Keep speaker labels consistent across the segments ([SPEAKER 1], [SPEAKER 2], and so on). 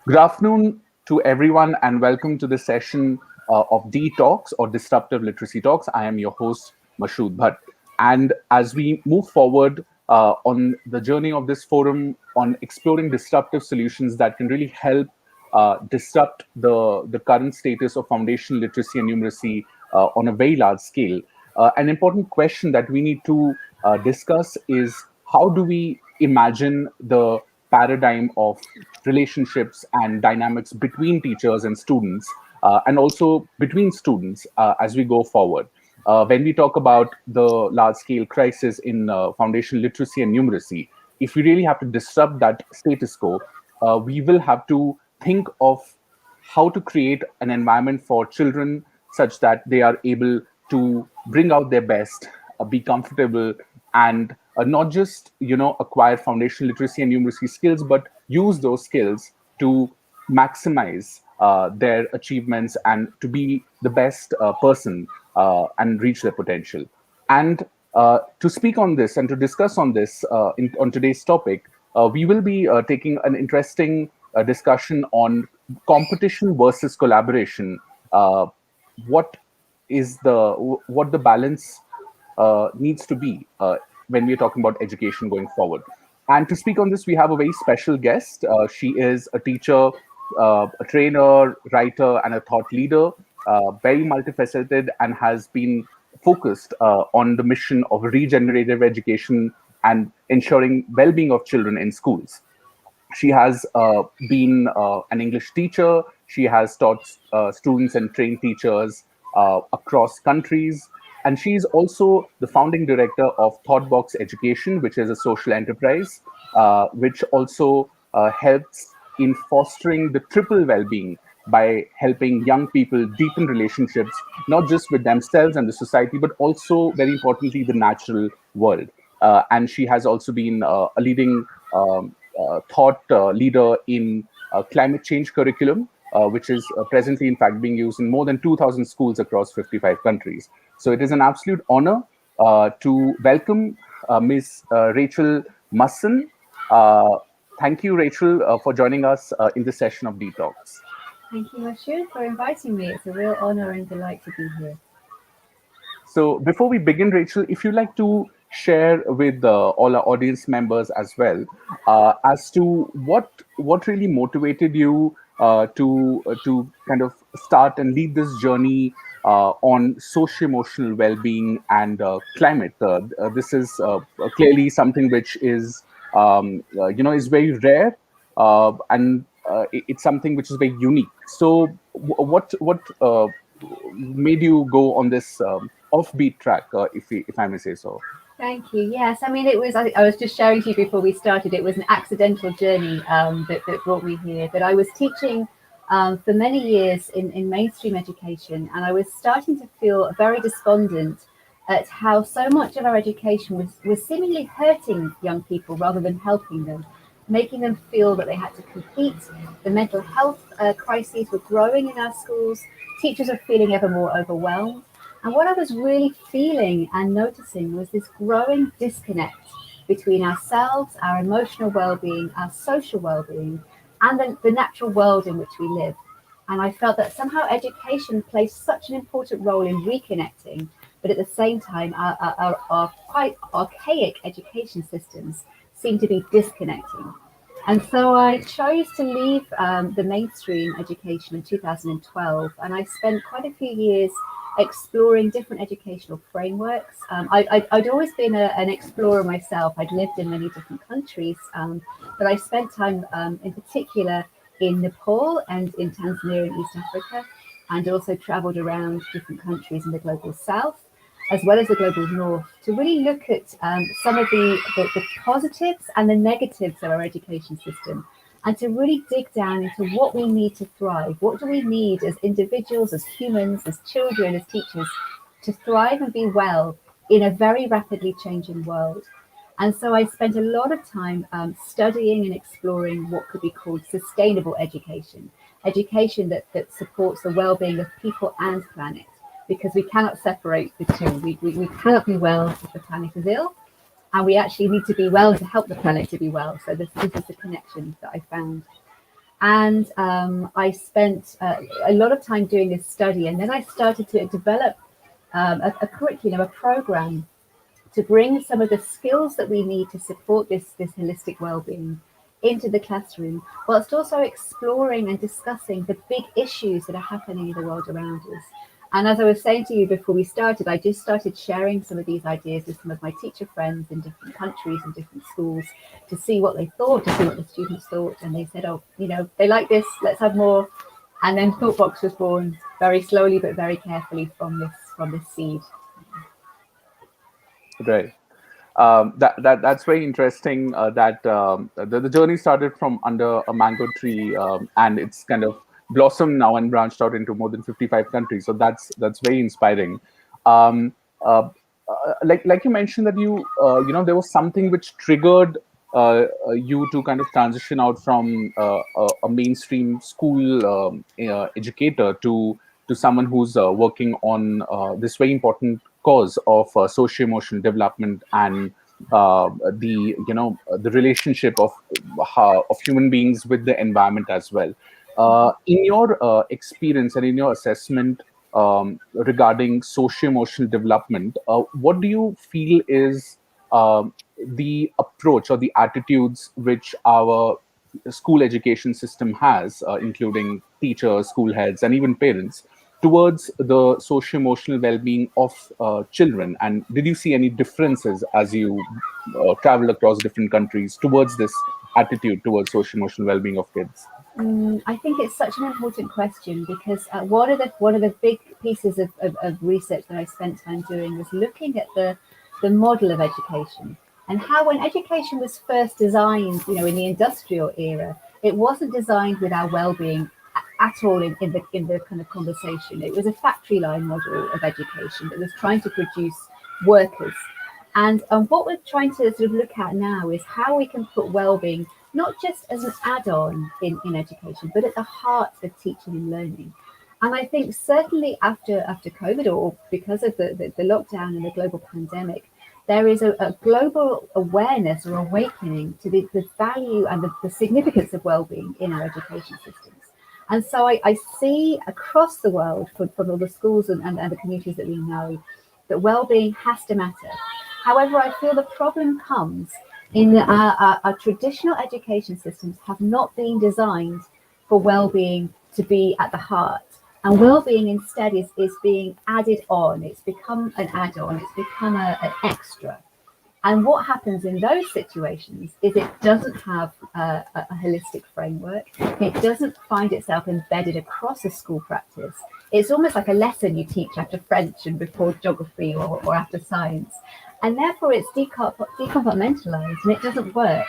[SPEAKER 1] Good afternoon to everyone, and welcome to this session of D Talks or Disruptive Literacy Talks. I am your host, Mashood Bhatt. And as we move forward on the journey of this forum on exploring disruptive solutions that can really help disrupt the current status of foundational literacy and numeracy on a very large scale, an important question that we need to discuss is how do we imagine the paradigm of relationships and dynamics between teachers and students, and also between students as we go forward. When we talk about the large scale crisis in foundational literacy and numeracy, if we really have to disrupt that status quo, we will have to think of how to create an environment for children such that they are able to bring out their best, be comfortable, and not just acquire foundational literacy and numeracy skills, but use those skills to maximize their achievements and to be the best person and reach their potential. And to speak on this and to discuss on this on today's topic, we will be taking an interesting discussion on competition versus collaboration. What is what the balance needs to be when we're talking about education going forward. And to speak on this, we have a very special guest. She is a teacher, a trainer, writer, and a thought leader, very multifaceted, and has been focused on the mission of regenerative education and ensuring well-being of children in schools. She has been an English teacher. She has taught students and trained teachers across countries. And she's also the founding director of Thoughtbox Education, which is a social enterprise, which also helps in fostering the triple well-being by helping young people deepen relationships, not just with themselves and the society, but also, very importantly, the natural world. And she has also been a leading thought leader in climate change curriculum, which is presently, in fact, being used in more than 2,000 schools across 55 countries. So it is an absolute honor to welcome Ms. Rachel Musson. Thank you, Rachel, for joining us in this session of Detox.
[SPEAKER 2] Thank you, Mashood, for inviting me. It's a real honor and delight to be here.
[SPEAKER 1] So before we begin, Rachel, if you'd like to share with all our audience members as well as to what really motivated you to kind of start and lead this journey on social emotional well-being and climate. This is clearly something which is is very rare, and it's something which is very unique. So what made you go on this offbeat track, if I may say so?
[SPEAKER 2] Thank you. Yes, I mean, I was just sharing to you before we started, it was an accidental journey that brought me here. But I was teaching for many years in mainstream education, and I was starting to feel very despondent at how so much of our education was seemingly hurting young people rather than helping them, making them feel that they had to compete. The mental health crises were growing in our schools. Teachers are feeling ever more overwhelmed. And what I was really feeling and noticing was this growing disconnect between ourselves, our emotional well-being, our social well-being, and the natural world in which we live. And I felt that somehow education plays such an important role in reconnecting, but at the same time, our quite archaic education systems seem to be disconnecting. And so I chose to leave the mainstream education in 2012, and I spent quite a few years exploring different educational frameworks. I'd always been an explorer myself. I'd lived in many different countries, but I spent time in particular in Nepal and in Tanzania in East Africa, and also traveled around different countries in the global south, as well as the global north, to really look at some of the positives and the negatives of our education system, and to really dig down into what we need to thrive. What do we need as individuals, as humans, as children, as teachers, to thrive and be well in a very rapidly changing world? And so I spent a lot of time studying and exploring what could be called sustainable education, education that supports the well-being of people and planet, because we cannot separate the two. We cannot be well if the planet is ill, and we actually need to be well to help the planet to be well. So this is the connection that I found. And I spent a lot of time doing this study, and then I started to develop a curriculum, a program to bring some of the skills that we need to support this holistic well-being into the classroom, whilst also exploring and discussing the big issues that are happening in the world around us. And as I was saying to you before we started, I just started sharing some of these ideas with some of my teacher friends in different countries and different schools to see what they thought, to see what the students thought. And they said, oh, they like this, let's have more. And then Thoughtbox was born very slowly but very carefully from this seed.
[SPEAKER 1] Right. That's very interesting. That the journey started from under a mango tree, and it's kind of blossomed now and branched out into more than 55 countries. So that's very inspiring. Um, uh, like you mentioned that there was something which triggered you to kind of transition out from a mainstream school educator to someone who's working on this very important cause of socio-emotional development and the relationship of human beings with the environment as well. In your experience and in your assessment regarding socio-emotional development, what do you feel is the approach or the attitudes which our school education system has, including teachers, school heads, and even parents, towards the socio-emotional well-being of children? And did you see any differences as you travel across different countries towards this attitude towards socio-emotional well-being of kids?
[SPEAKER 2] I think it's such an important question because one of the big pieces of research that I spent time doing was looking at the model of education and how when education was first designed, in the industrial era, it wasn't designed with our well-being at all in the kind of conversation. It was a factory line model of education that was trying to produce workers. And what we're trying to sort of look at now is how we can put well-being not just as an add-on in education, but at the heart of teaching and learning. And I think certainly after COVID or because of the lockdown and the global pandemic, there is a global awareness or awakening to the value and the significance of well-being in our education systems. And so I see across the world from all the schools and the communities that we know that well-being has to matter. However, I feel the problem comes in that our traditional education systems have not been designed for well-being to be at the heart. And well-being instead is being added on. It's become an add-on. It's become an extra. And what happens in those situations is it doesn't have a holistic framework. It doesn't find itself embedded across a school practice. It's almost like a lesson you teach after French and before geography or after science. And therefore it's decompartmentalized and it doesn't work.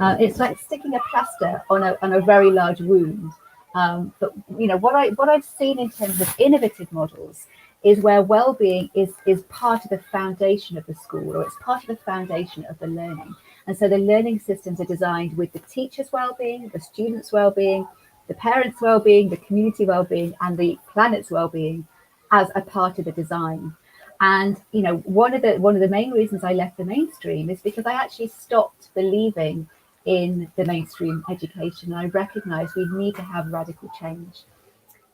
[SPEAKER 2] It's like sticking a plaster on a very large wound. But what I've seen in terms of innovative models is where well-being is part of the foundation of the school, or it's part of the foundation of the learning. And so the learning systems are designed with the teacher's well-being, the student's well-being, the parents' well-being, the community well-being, and the planet's well-being as a part of the design. And one of the main reasons I left the mainstream is because I actually stopped believing in the mainstream education. And I recognized we need to have radical change.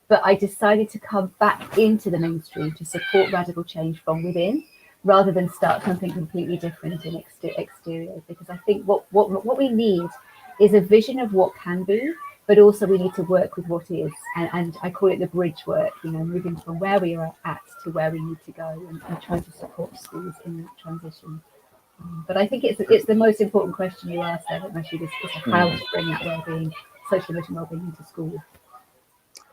[SPEAKER 2] But I decided to come back into the mainstream to support radical change from within, rather than start something completely different in exterior. Because I think what we need is a vision of what can be, but also we need to work with what is. And I call it the bridge work, moving from where we are at to where we need to go, and trying to support schools in that transition. But I think it's the most important question you asked there, Rashid, is how to bring that well-being, social emotional well-being into school.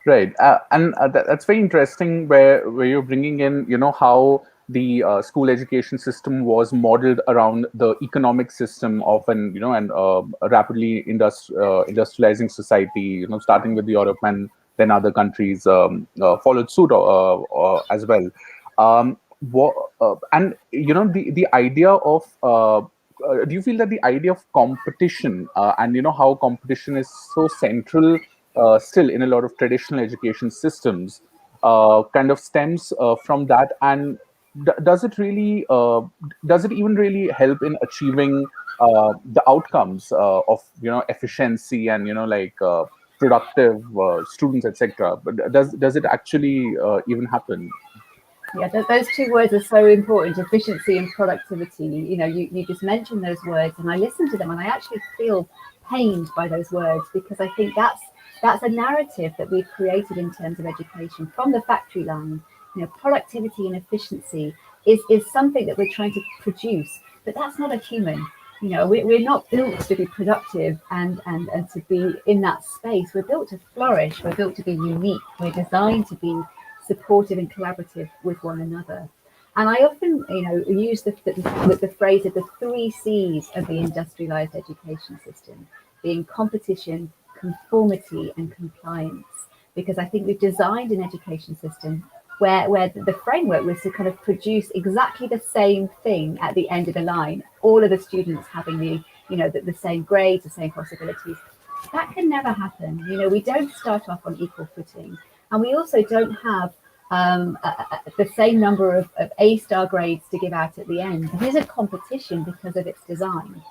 [SPEAKER 1] Right, and that's very interesting. Where you're bringing in, how the school education system was modeled around the economic system of and a rapidly industrializing society. Starting with Europe and then other countries followed suit as well. What, and the idea of do you feel that the idea of competition and how competition is so central still in a lot of traditional education systems kind of stems from that? And does it even really help in achieving the outcomes of efficiency and productive students, etc. But does it actually even happen?
[SPEAKER 2] Yeah, those two words are so important, efficiency and productivity. You know, you just mentioned those words, and I listen to them, and I actually feel pained by those words because I think that's a narrative that we've created in terms of education from the factory line. You know, productivity and efficiency is something that we're trying to produce, but that's not a human. You know, we're not built to be productive and to be in that space. We're built to flourish. We're built to be unique. We're designed to be supportive and collaborative with one another. And I often, you know, use the phrase of the three C's of the industrialized education system, being competition, conformity, and compliance. Because I think we've designed an education system where the framework was to kind of produce exactly the same thing at the end of the line, all of the students having the same grades, the same possibilities. That can never happen. You know, we don't start off on equal footing. And we also don't have the same number of A-star grades to give out at the end. It is a competition because of its design.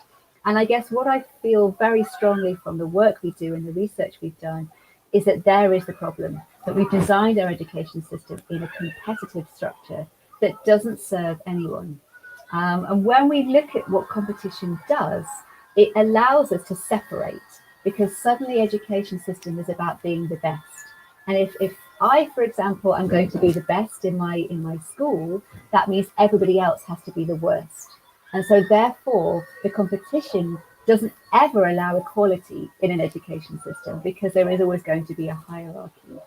[SPEAKER 2] And I guess what I feel very strongly from the work we do and the research we've done is that there is the problem, that we've designed our education system in a competitive structure that doesn't serve anyone. And when we look at what competition does, it allows us to separate because suddenly education system is about being the best. And if I, for example, am going to be the best in my school, that means everybody else has to be the worst. And so therefore the competition doesn't ever allow equality in an education system because there is always going to be a hierarchy.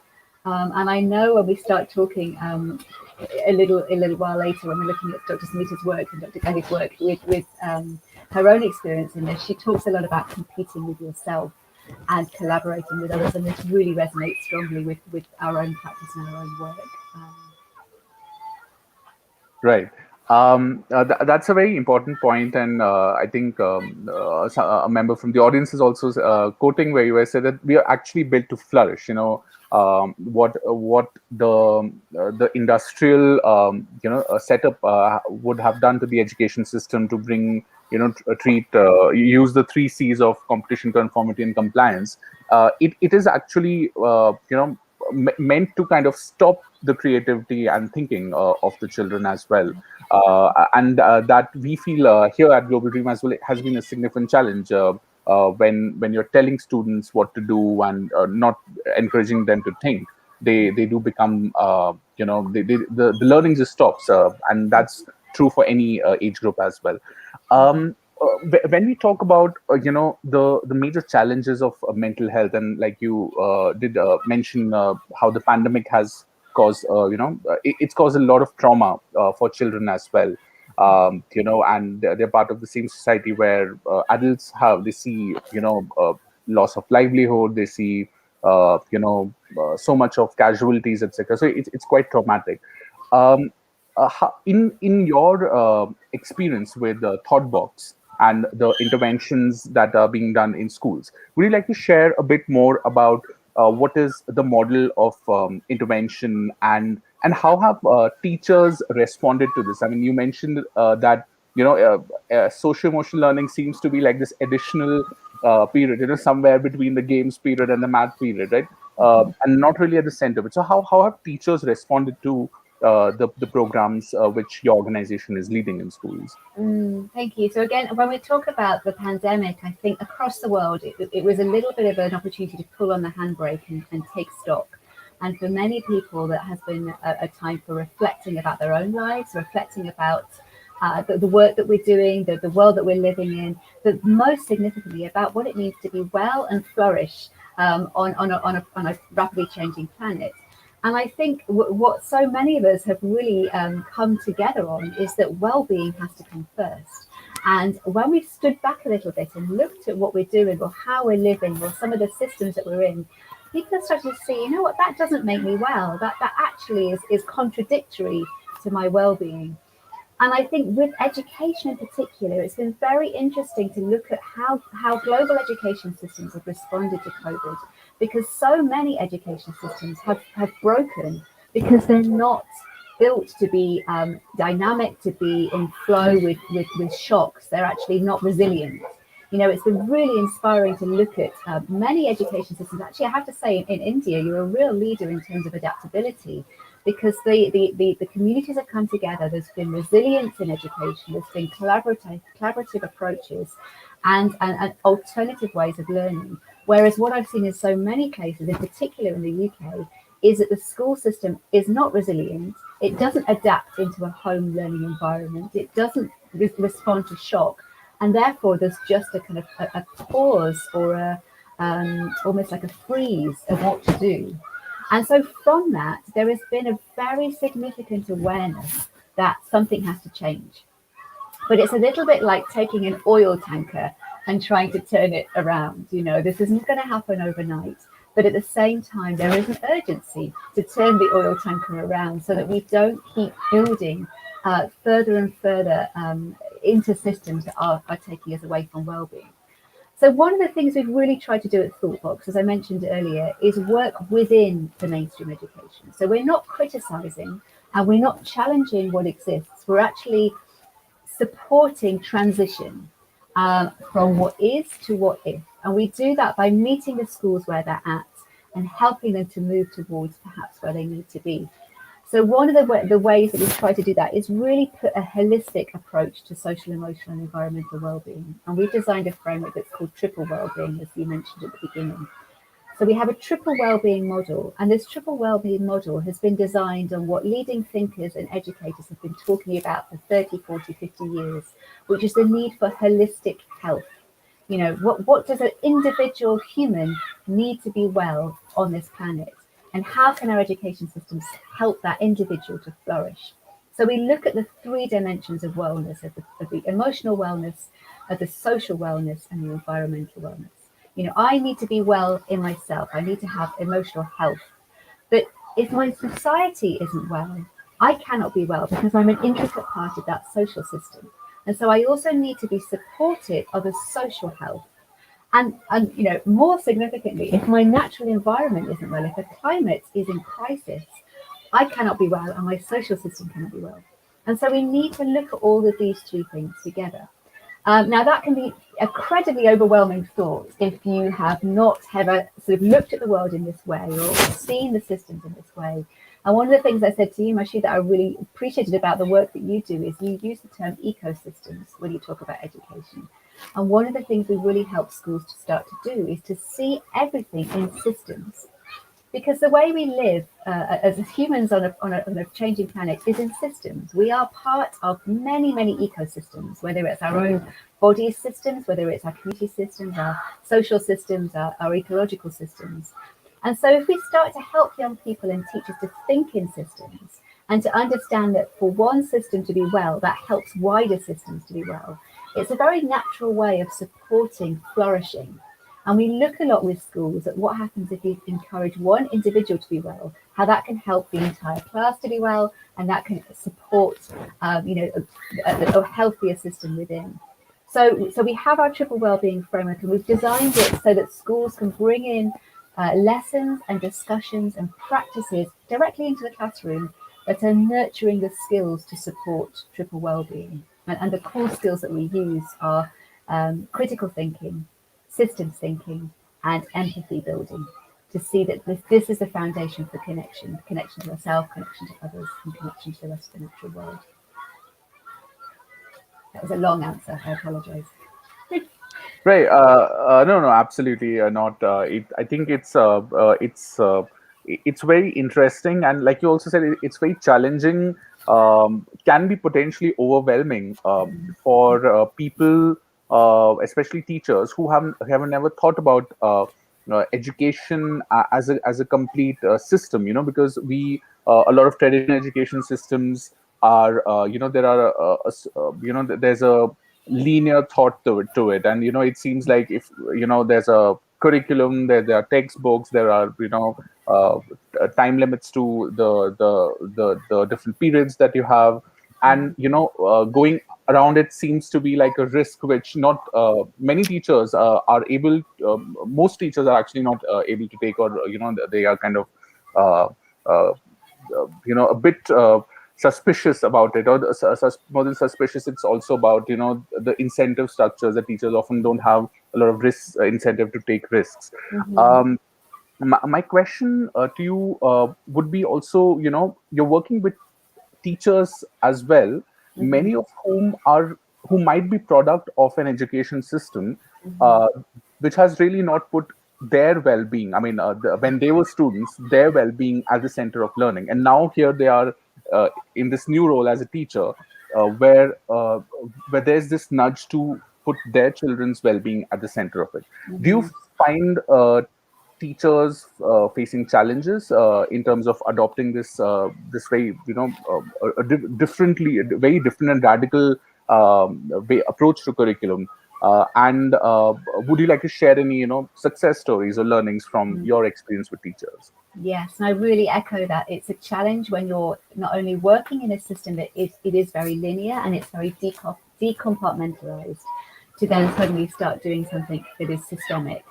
[SPEAKER 2] And I know when we start talking a little while later, when we're looking at Dr. Smita's work and Dr. Gahi's work with her own experience in this, she talks a lot about competing with yourself and collaborating with others, and this really resonates strongly with our own practice and our own work.
[SPEAKER 1] Right. That's a very important point, and I think a member from the audience is also quoting where you said that we are actually built to flourish. You know, what the industrial setup would have done to the education system to bring treat use the three C's of competition, conformity, and compliance. It is actually meant to kind of stop the creativity and thinking of the children as well. And that we feel here at Global Dream as well has been a significant challenge when you're telling students what to do and not encouraging them to think. They do become the learning just stops, and that's true for any age group as well. When we talk about the major challenges of mental health, and like you did mention how the pandemic has caused it's caused a lot of trauma for children as well. And they're part of the same society where adults have they see loss of livelihood, they see so much of casualties, etc. So it's quite traumatic. um, in your experience with Thoughtbox and the interventions that are being done in schools, would you like to share a bit more about what is the model of intervention, and how have teachers responded to this? I mean, you mentioned that social emotional learning seems to be like this additional period, somewhere between the games period and the math period, right? And not really at the center of it. So how have teachers responded to the programs which your organization is leading in schools?
[SPEAKER 2] Thank you. So again, when we talk about the pandemic, I think across the world, it was a little bit of an opportunity to pull on the handbrake and take stock. And for many people, that has been a time for reflecting about their own lives, reflecting about the work that we're doing, the world that we're living in, but most significantly about what it means to be well and flourish on a rapidly changing planet. And I think what so many of us have really come together on is that well-being has to come first. And when we've stood back a little bit and looked at what we're doing or how we're living or some of the systems that we're in, people are starting to see, you know what, that doesn't make me well. That actually is contradictory to my well-being. And I think with education in particular, it's been very interesting to look at how global education systems have responded to COVID, because so many education systems have broken because they're not built to be dynamic, to be in flow with shocks. They're actually not resilient. You know, it's been really inspiring to look at many education systems. Actually, I have to say, in India, you're a real leader in terms of adaptability, because the communities have come together. There's been resilience in education. There's been collaborative approaches and alternative ways of learning. Whereas what I've seen in so many places, in particular in the UK, is that the school system is not resilient. It doesn't adapt into a home learning environment. It doesn't respond to shock, and therefore there's just a kind of a pause or a almost like a freeze of what to do. And so from that, there has been a very significant awareness that something has to change. But it's a little bit like taking an oil tanker and trying to turn it around. You know, this isn't going to happen overnight. But at the same time, there is an urgency to turn the oil tanker around so that we don't keep building further and further into systems that are taking us away from well-being. So one of the things we've really tried to do at Thoughtbox, as I mentioned earlier, is work within the mainstream education. So we're not criticising and we're not challenging what exists. We're actually supporting transition from what is to what if. And we do that by meeting the schools where they're at and helping them to move towards perhaps where they need to be. So one of the ways that we try to do that is really put a holistic approach to social, emotional, and environmental well-being. And we've designed a framework that's called triple well-being, as you mentioned at the beginning. So we have a triple well-being model, and this triple well-being model has been designed on what leading thinkers and educators have been talking about for 30, 40, 50 years, which is the need for holistic health. You know, what does an individual human need to be well on this planet? And how can our education systems help that individual to flourish? So we look at the three dimensions of wellness, of the emotional wellness, of the social wellness, and the environmental wellness. You know, I need to be well in myself. I need to have emotional health. But if my society isn't well, I cannot be well because I'm an intricate part of that social system. And so I also need to be supportive of a social health. And you know, more significantly, if my natural environment isn't well, if the climate is in crisis, I cannot be well and my social system cannot be well. And so we need to look at all of these two things together. Now, that can be a incredibly overwhelming thought if you have not ever sort of looked at the world in this way or seen the systems in this way. And one of the things I said to you, Mashi, that I really appreciated about the work that you do is you use the term ecosystems when you talk about education. And one of the things we really help schools to start to do is to see everything in systems. Because the way we live as humans on a changing planet is in systems. We are part of many, many ecosystems, whether it's our own body systems, whether it's our community systems, our social systems, our ecological systems. And so if we start to help young people and teachers to think in systems and to understand that for one system to be well, that helps wider systems to be well, it's a very natural way of supporting flourishing. And we look a lot with schools at what happens if you encourage one individual to be well, how that can help the entire class to be well, and that can support, a healthier system within. So we have our triple wellbeing framework, and we've designed it so that schools can bring in lessons and discussions and practices directly into the classroom that are nurturing the skills to support triple wellbeing. And the core skills that we use are critical thinking, systems thinking, and empathy building, to see that this is the foundation for connection to ourselves, connection to others, and connection to the rest of the natural world. That was a long answer. I apologize.
[SPEAKER 1] Right. No, no, absolutely not. I think it's very interesting, and like you also said, it's very challenging. Can be potentially overwhelming for people, especially teachers who haven't never thought about education as a complete system. You know, because we a lot of traditional education systems are there are there's a linear thought to it, and it seems like if there's a curriculum, there are textbooks, there are uh, time limits to the different periods that you have, and going around it seems to be like a risk which not many teachers are able most teachers are actually not able to take, or they are kind of uh, uh, a bit suspicious about it, or more than suspicious, it's also about, the incentive structures that teachers often don't have a lot of risk incentive to take risks.
[SPEAKER 2] Hmm.
[SPEAKER 1] um, my question to you would be also, you're working with teachers as well,
[SPEAKER 2] Hmm.
[SPEAKER 1] many of who might be product of an education system
[SPEAKER 2] Hmm.
[SPEAKER 1] uh, which has really not put their well-being, I mean, when they were students, their well-being at the center of learning, and now here they are in this new role as a teacher, where there's this nudge to put their children's well-being at the center of it. Do you
[SPEAKER 2] Hmm.
[SPEAKER 1] find teachers facing challenges in terms of adopting this very, differently, very different and radical way approach to curriculum? And would you like to share any, success stories or learnings from your experience with teachers?
[SPEAKER 2] Yes, and I really echo that. It's a challenge when you're not only working in a system that it is very linear and it's very decompartmentalized, to then suddenly start doing something that is systemic.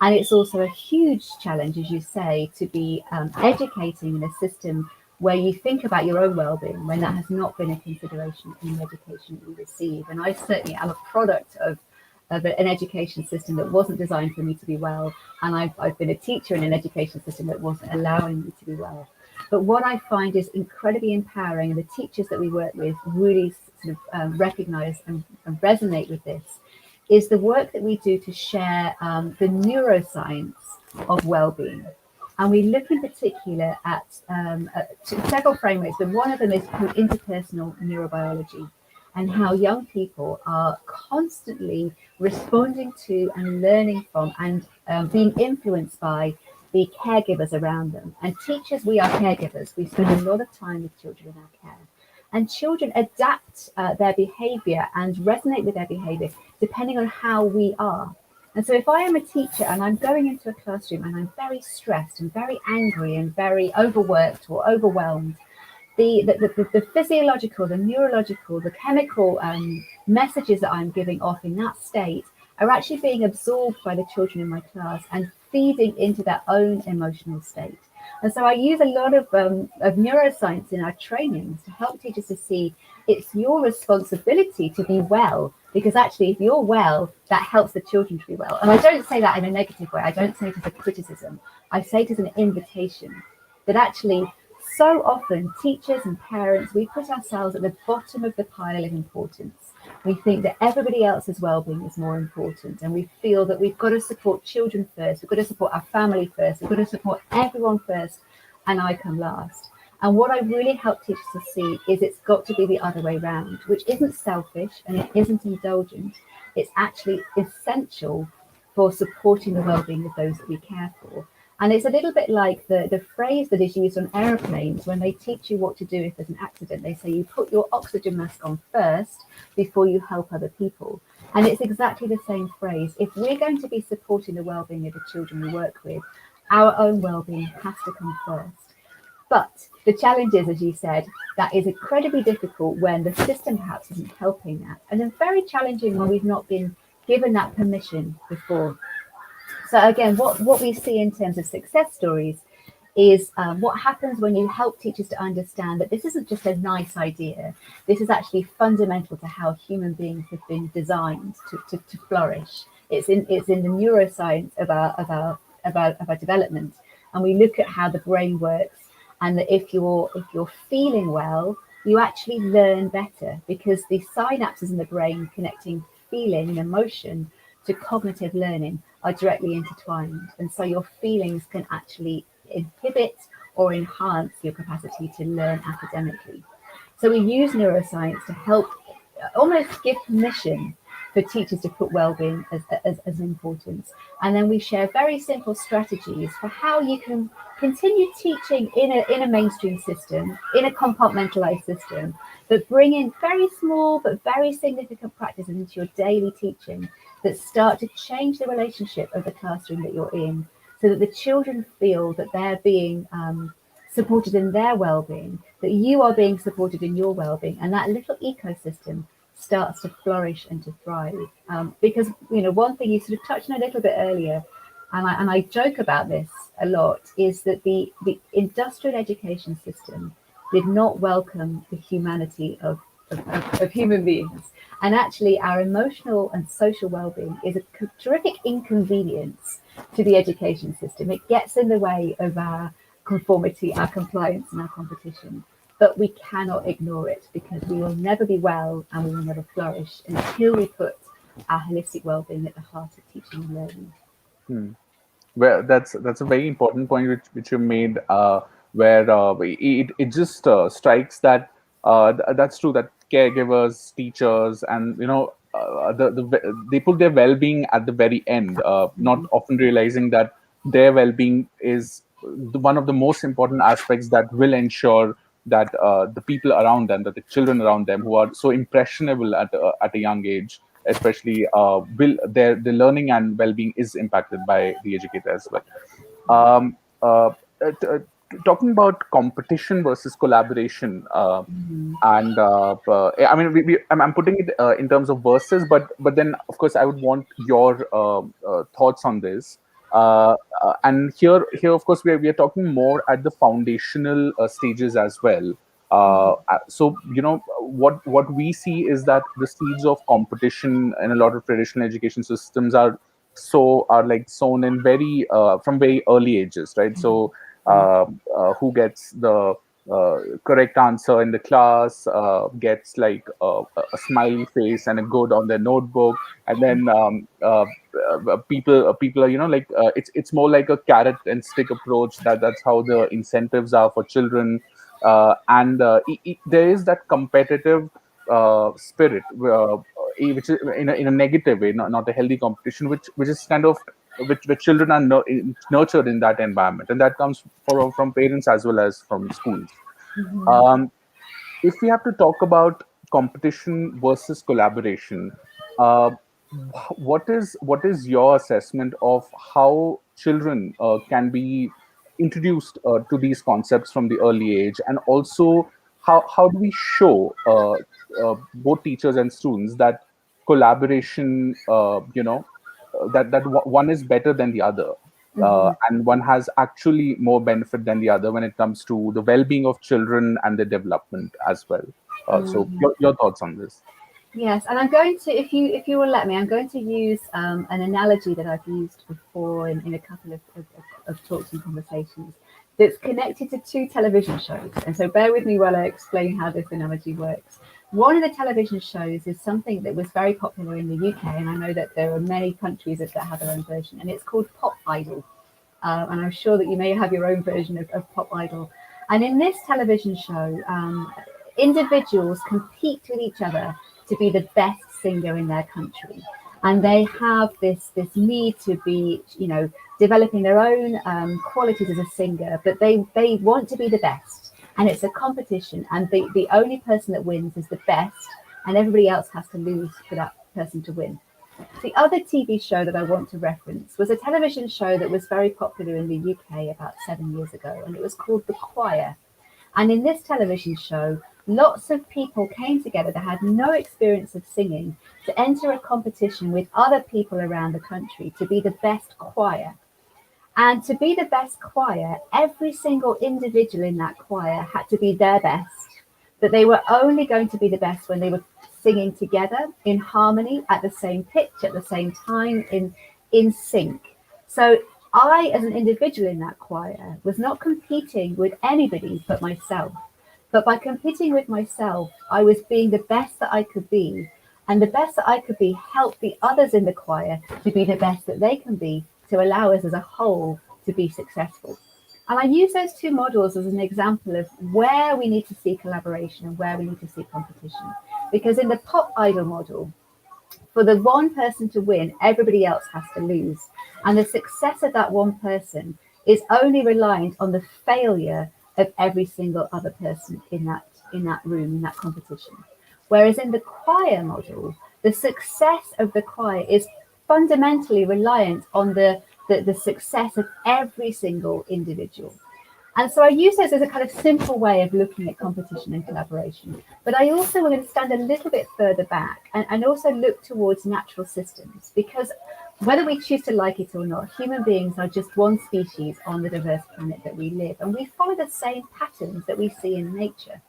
[SPEAKER 2] And it's also a huge challenge, as you say, to be educating in a system where you think about your own well-being when that has not been a consideration in the education that you receive. And I certainly am a product of an education system that wasn't designed for me to be well, and I've been a teacher in an education system that wasn't allowing me to be well. But what I find is incredibly empowering, and the teachers that we work with really sort of recognize and resonate with this, is the work that we do to share the neuroscience of well-being. And we look in particular at several frameworks, but one of them is called interpersonal neurobiology, and how young people are constantly responding to and learning from and being influenced by the caregivers around them. And teachers, we are caregivers. We spend a lot of time with children in our care. And children adapt their behavior and resonate with their behavior depending on how we are. And so, if I am a teacher and I'm going into a classroom and I'm very stressed and very angry and very overworked or overwhelmed, the physiological, the neurological, the chemical messages that I'm giving off in that state are actually being absorbed by the children in my class and feeding into their own emotional state. And so I use a lot of neuroscience in our trainings to help teachers to see it's your responsibility to be well, because actually, if you're well, that helps the children to be well. And I don't say that in a negative way. I don't say it as a criticism. I say it as an invitation that actually so often teachers and parents, we put ourselves at the bottom of the pile of importance. We think that everybody else's well-being is more important, and we feel that we've got to support children first, we've got to support our family first, we've got to support everyone first, and I come last. And what I really help teachers to see is it's got to be the other way round, which isn't selfish and it isn't indulgent. It's actually essential for supporting the well-being of those that we care for. And it's a little bit like the phrase that is used on aeroplanes when they teach you what to do if there's an accident. They say you put your oxygen mask on first before you help other people. And it's exactly the same phrase. If we're going to be supporting the well-being of the children we work with, our own well-being has to come first. But the challenge is, as you said, that is incredibly difficult when the system perhaps isn't helping that. And then very challenging when we've not been given that permission before. So again, what we see in terms of success stories is what happens when you help teachers to understand that this isn't just a nice idea. This is actually fundamental to how human beings have been designed to flourish. It's in the neuroscience of our development, and we look at how the brain works, and that if you're feeling well, you actually learn better because the synapses in the brain connecting feeling and emotion to cognitive learning are directly intertwined. And so your feelings can actually inhibit or enhance your capacity to learn academically. So we use neuroscience to help almost give permission for teachers to put well-being as importance. And then we share very simple strategies for how you can continue teaching in a mainstream system, in a compartmentalized system, but bring in very small but very significant practices into your daily teaching that start to change the relationship of the classroom that you're in, so that the children feel that they're being supported in their well-being, that you are being supported in your well-being, and that little ecosystem starts to flourish and to thrive. Because one thing you sort of touched on a little bit earlier, and I joke about this a lot, is that the industrial education system did not welcome the humanity of human beings. And actually, our emotional and social well-being is a terrific inconvenience to the education system. It gets in the way of our conformity, our compliance, and our competition. But we cannot ignore it, because we will never be well and we will never flourish until we put our holistic well-being at the heart of teaching and learning.
[SPEAKER 1] Hmm. Well, that's a very important point which you made, where it just strikes that that's true, that caregivers, teachers, and they put their well-being at the very end, not often realizing that their well-being is one of the most important aspects that will ensure that the people around them, that the children around them who are so impressionable at a young age, especially, will their learning and well-being is impacted by the educator as well. um, uh, Talking about competition versus collaboration, and I mean, I'm putting it in terms of versus, but then of course I would want your thoughts on this. And here of course we are talking more at the foundational stages as well. So what we see is that the seeds of competition in a lot of traditional education systems are like sown in from very early ages, right? So who gets the correct answer in the class gets like a smiley face and a good on their notebook, and then people are, like, it's more like a carrot and stick approach. That's how the incentives are for children. And there is that competitive spirit, which is in a negative way, not a healthy competition, which is kind of, which children are nurtured in that environment, and that comes from parents as well as from schools. um, if we have to talk about competition versus collaboration, uh, what is your assessment of how children can be introduced to these concepts from the early age, and also how do we show both teachers and students that collaboration, one is better than the other, and one has actually more benefit than the other when it comes to the well-being of children and their development as well. So your thoughts on this?
[SPEAKER 2] Yes, and I'm going to, if you will let me, I'm going to use an analogy that I've used before in a couple of talks and conversations, that's connected to two television shows. And so bear with me while I explain how this analogy works. One of the television shows is something that was very popular in the UK, and I know that there are many countries that have their own version, and it's called Pop Idol. And I'm sure that you may have your own version of Pop Idol. And in this television show, individuals compete with each other to be the best singer in their country. And they have this need to be, developing their own qualities as a singer, but they want to be the best. And it's a competition, and the only person that wins is the best, and everybody else has to lose for that person to win. The other TV show that I want to reference was a television show that was very popular in the UK about 7 years ago, and it was called The Choir. And in this television show, lots of people came together that had no experience of singing to enter a competition with other people around the country to be the best choir. And to be the best choir, every single individual in that choir had to be their best, but they were only going to be the best when they were singing together in harmony, at the same pitch, at the same time, in sync. So I, as an individual in that choir, was not competing with anybody but myself. But by competing with myself, I was being the best that I could be. And the best that I could be helped the others in the choir to be the best that they can be, to allow us as a whole to be successful. And I use those two models as an example of where we need to see collaboration and where we need to see competition. Because in the Pop Idol model, for the one person to win, everybody else has to lose. And the success of that one person is only reliant on the failure of every single other person in that room, in that competition. Whereas in the choir model, the success of the choir is fundamentally reliant on the success of every single individual. And so I use those as a kind of simple way of looking at competition and collaboration. But I also want to stand a little bit further back and also look towards natural systems, because Whether we choose to like it or not, human beings are just one species on the diverse planet that we live, and we follow the same patterns that we see in nature.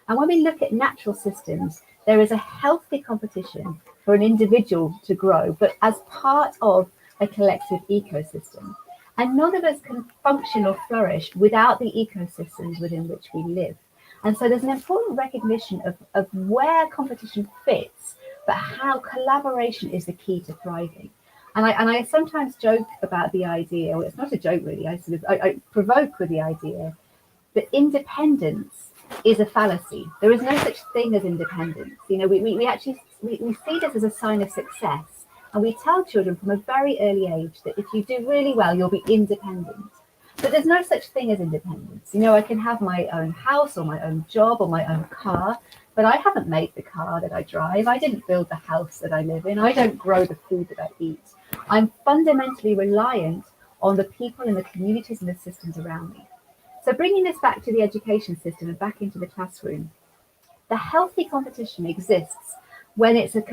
[SPEAKER 2] And when we look at natural systems, there is a healthy competition for an individual to grow, but as part of a collective ecosystem. And none of us can function or flourish without the ecosystems within which we live. And so there's an important recognition of where competition fits, but how collaboration is the key to thriving. And I sometimes joke about the idea, well, it's not a joke really, I provoke with the idea that independence is a fallacy. There is no such thing as independence. We actually we see this as a sign of success. And we tell children from a very early age that if you do really well, you'll be independent. But there's no such thing as independence. I can have my own house or my own job or my own car, but I haven't made the car that I drive. I didn't build the house that I live in. I don't grow the food that I eat. I'm fundamentally reliant on the people and the communities and the systems around me. So bringing this back to the education system and back into the classroom, the healthy competition exists when it's a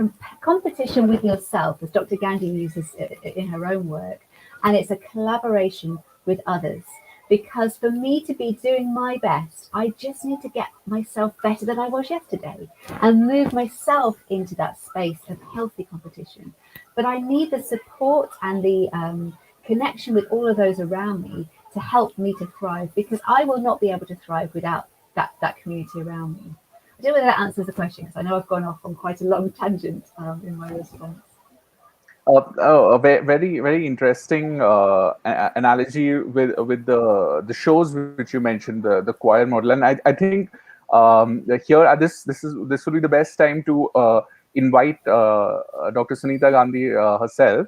[SPEAKER 2] competition with yourself, as Dr. Gandhi uses in her own work, and it's a collaboration with others. Because for me to be doing my best, I just need to get myself better than I was yesterday and move myself into that space of healthy competition. But I need the support and the connection with all of those around me to help me to thrive, because I will not be able to thrive without that community around me. I don't know whether that answers the question, because I know I've gone off on quite a long tangent in my response.
[SPEAKER 1] A very very interesting analogy with the shows which you mentioned, the choir model, and I think here at this will be the best time to invite Dr. Sunita Gandhi herself,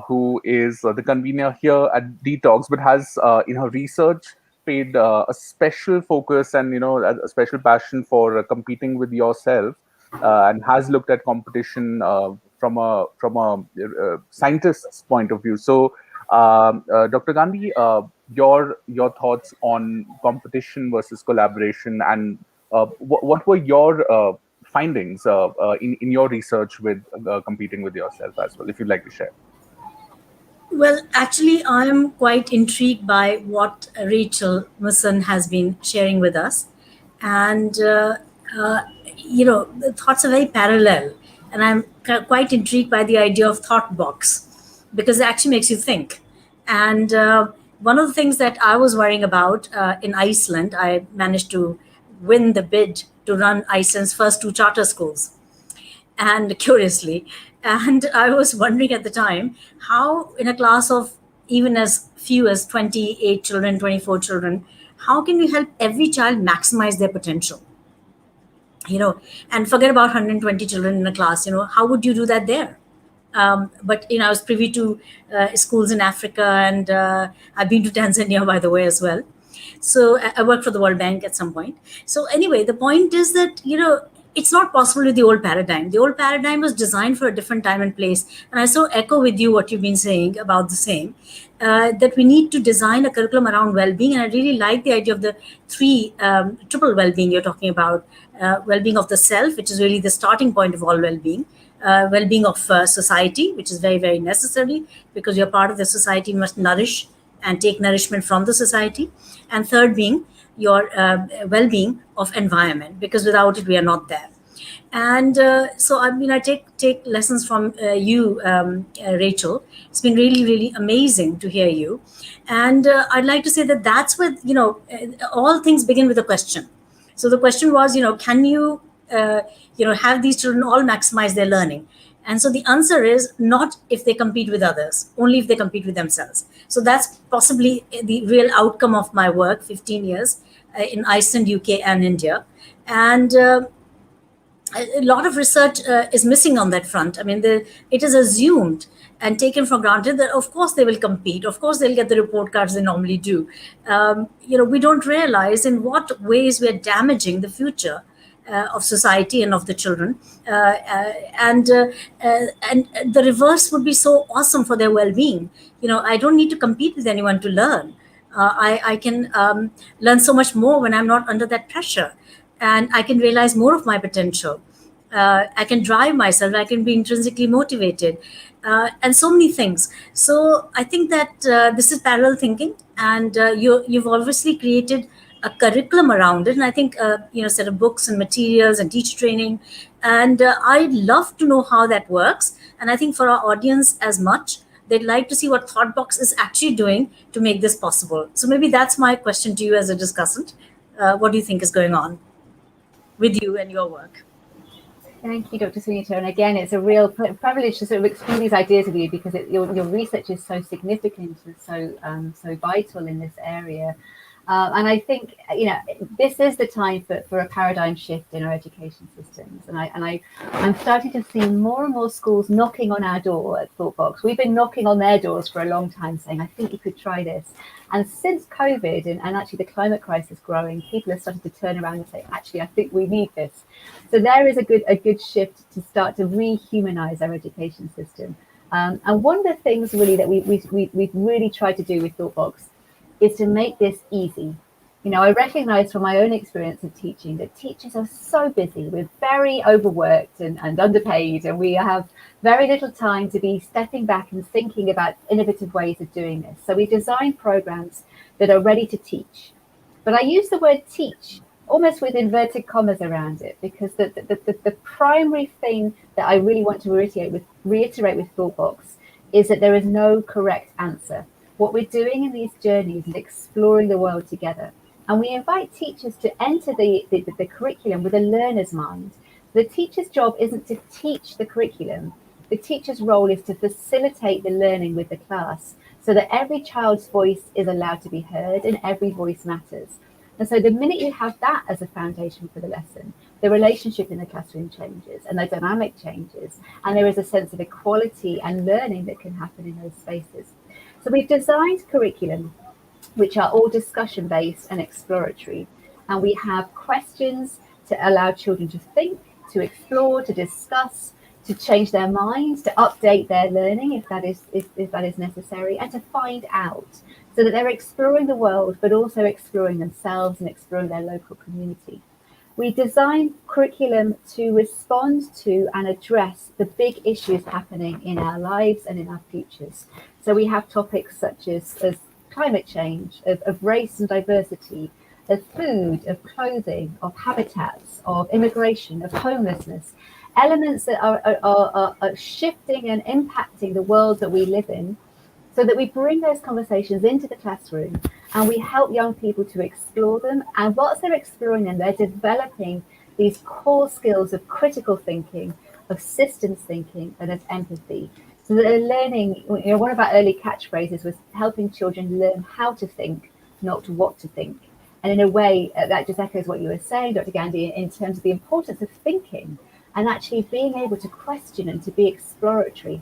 [SPEAKER 1] who is the convener here at Detox, but has in her research paid a special focus and a special passion for competing with yourself, and has looked at competition from a scientist's point of view. So, Dr. Gandhi, your thoughts on competition versus collaboration, and what were your findings in your research with competing with yourself as well, if you'd like to share.
[SPEAKER 3] Well, actually, I am quite intrigued by what Rachel Musson has been sharing with us. And, uh, the thoughts are very parallel. And I'm quite intrigued by the idea of thought box because it actually makes you think. And one of the things that I was worrying about in Iceland, I managed to win the bid to run Iceland's first two charter schools and curiously. And I was wondering at the time how, in a class of even as few as 28 children, 24 children, how can we help every child maximize their potential? And forget about 120 children in a class. How would you do that there? But I was privy to schools in Africa, and I've been to Tanzania, by the way, as well. So I worked for the World Bank at some point. So anyway, the point is that it's not possible with the old paradigm. The old paradigm was designed for a different time and place, and I so echo with you what you've been saying about the same. That we need to design a curriculum around well-being, and I really like the idea of the three triple well-being you're talking about. Well-being of the self, which is really the starting point of all well-being. Well-being of society, which is very, very necessary because you're part of the society, you must nourish and take nourishment from the society. And third being your well-being of environment, because without it we are not there. And so I take lessons from you, Rachel. It's been really, really amazing to hear you. And I'd like to say that that's where all things begin with a question. So the question was, can you have these children all maximize their learning? And so the answer is not if they compete with others, only if they compete with themselves. So that's possibly the real outcome of my work, 15 years in Iceland, UK, and India. And a lot of research is missing on that front. I mean, it is assumed and taken for granted that, of course, they will compete. Of course, they'll get the report cards they normally do. We don't realize in what ways we are damaging the future of society and of the children, and the reverse would be so awesome for their well-being. I don't need to compete with anyone to learn. I can learn so much more when I'm not under that pressure, and I can realize more of my potential. I can drive myself, I can be intrinsically motivated, and so many things. So I think that this is parallel thinking, and you've obviously created a curriculum around it. And I think, set of books and materials and teacher training. And I'd love to know how that works. And I think for our audience as much, they'd like to see what Thoughtbox is actually doing to make this possible. So maybe that's my question to you as a discussant. What do you think is going on with you and your work?
[SPEAKER 2] Thank you, Dr. Sunita. And again, it's a real privilege to sort of explore these ideas with you, because your research is so significant and so vital in this area. And I think, this is the time for a paradigm shift in our education systems. I'm starting to see more and more schools knocking on our door at Thoughtbox. We've been knocking on their doors for a long time saying, I think you could try this. And since COVID and actually the climate crisis growing, people have started to turn around and say, actually, I think we need this. So there is a good shift to start to rehumanize our education system. And one of the things really that we've really tried to do with Thoughtbox is to make this easy. I recognize from my own experience of teaching that teachers are so busy. We're very overworked and underpaid, and we have very little time to be stepping back and thinking about innovative ways of doing this. So we design programs that are ready to teach. But I use the word teach almost with inverted commas around it, because the primary thing that I really want to reiterate with Thoughtbox is that there is no correct answer. What we're doing in these journeys is exploring the world together. And we invite teachers to enter the curriculum with a learner's mind. The teacher's job isn't to teach the curriculum. The teacher's role is to facilitate the learning with the class, so that every child's voice is allowed to be heard and every voice matters. And so the minute you have that as a foundation for the lesson, the relationship in the classroom changes and the dynamic changes, and there is a sense of equality and learning that can happen in those spaces. So we've designed curriculum which are all discussion based and exploratory. And we have questions to allow children to think, to explore, to discuss, to change their minds, to update their learning if that is necessary, and to find out, so that they're exploring the world, but also exploring themselves and exploring their local community. We design curriculum to respond to and address the big issues happening in our lives and in our futures. So we have topics such as climate change, of race and diversity, of food, of clothing, of habitats, of immigration, of homelessness, elements that are shifting and impacting the world that we live in, so that we bring those conversations into the classroom and we help young people to explore them. And whilst they're exploring them, they're developing these core skills of critical thinking, of systems thinking, and of empathy. So that they're learning, one of our early catchphrases was helping children learn how to think, not what to think. And in a way, that just echoes what you were saying, Dr. Gandhi, in terms of the importance of thinking and actually being able to question and to be exploratory.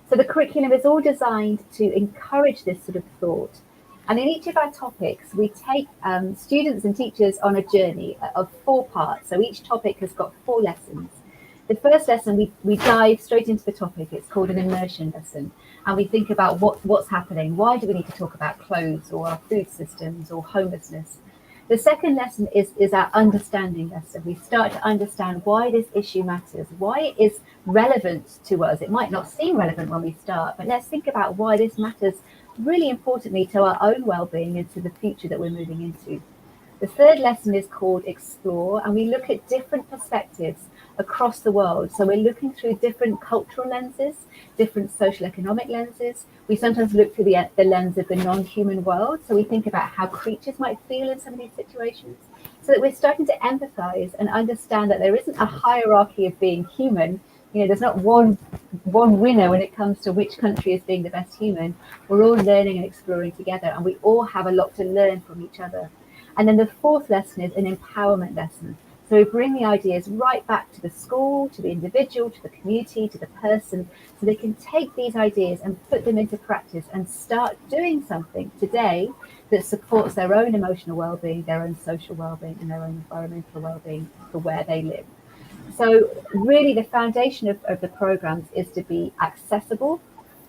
[SPEAKER 2] So the curriculum is all designed to encourage this sort of thought. And in each of our topics, we take students and teachers on a journey of 4 parts. So each topic has got 4 lessons. The first lesson, we dive straight into the topic. It's called an immersion lesson. And we think about what's happening. Why do we need to talk about clothes or our food systems or homelessness? The second lesson is our understanding lesson. We start to understand why this issue matters, why it is relevant to us. It might not seem relevant when we start, but let's think about why this matters really importantly to our own well-being and to the future that we're moving into. The third lesson is called Explore, and we look at different perspectives across the world. So we're looking through different cultural lenses, different social economic lenses. We sometimes look through the lens of the non-human world. So we think about how creatures might feel in some of these situations, so that we're starting to empathize and understand that there isn't a hierarchy of being human. There's not one winner when it comes to which country is being the best human. We're all learning and exploring together, and we all have a lot to learn from each other. And then the fourth lesson is an empowerment lesson. So we bring the ideas right back to the school, to the individual, to the community, to the person, so they can take these ideas and put them into practice and start doing something today that supports their own emotional well-being, their own social well-being, and their own environmental well-being for where they live. So really the foundation of the programs is to be accessible,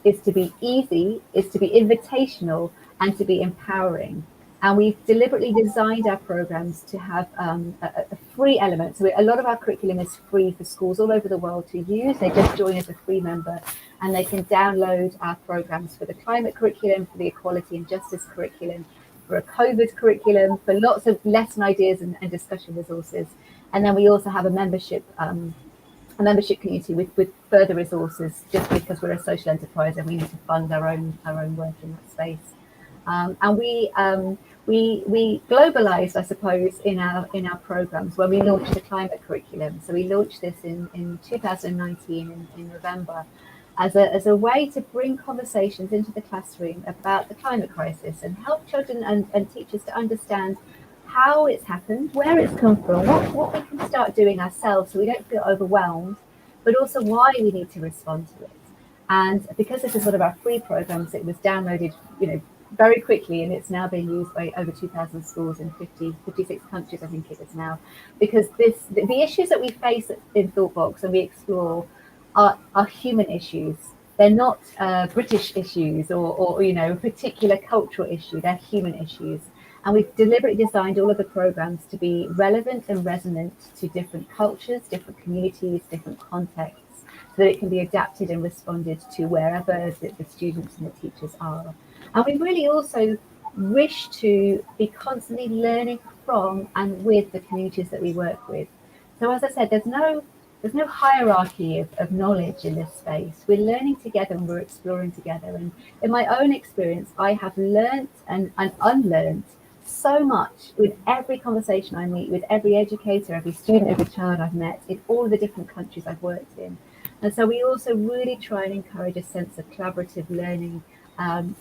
[SPEAKER 2] is to be easy, is to be invitational, and to be empowering. And we've deliberately designed our programs to have a free element. So a lot of our curriculum is free for schools all over the world to use. They just join as a free member, and they can download our programs for the climate curriculum, for the equality and justice curriculum, for a COVID curriculum, for lots of lesson ideas and discussion resources. And then we also have a membership community with further resources, just because we're a social enterprise and we need to fund our own work in that space. And we globalized, I suppose, in our programs when we launched the climate curriculum. So we launched this in 2019 in November as a way to bring conversations into the classroom about the climate crisis and help children and teachers to understand how it's happened, where it's come from, what we can start doing ourselves so we don't feel overwhelmed, but also why we need to respond to it. And because this is one of our free programs, it was downloaded, very quickly, and it's now being used by over 2,000 schools in 56 countries, I think it is now. Because the issues that we face in Thoughtbox and we explore are human issues. They're not British issues or a particular cultural issue. They're human issues. And we've deliberately designed all of the programs to be relevant and resonant to different cultures, different communities, different contexts, so that it can be adapted and responded to wherever the students and the teachers are. And we really also wish to be constantly learning from and with the communities that we work with. So as I said, there's no hierarchy of knowledge in this space. We're learning together and we're exploring together. And in my own experience, I have learnt and unlearned so much with every conversation I meet, with every educator, every student, every child I've met in all the different countries I've worked in. And so we also really try and encourage a sense of collaborative learning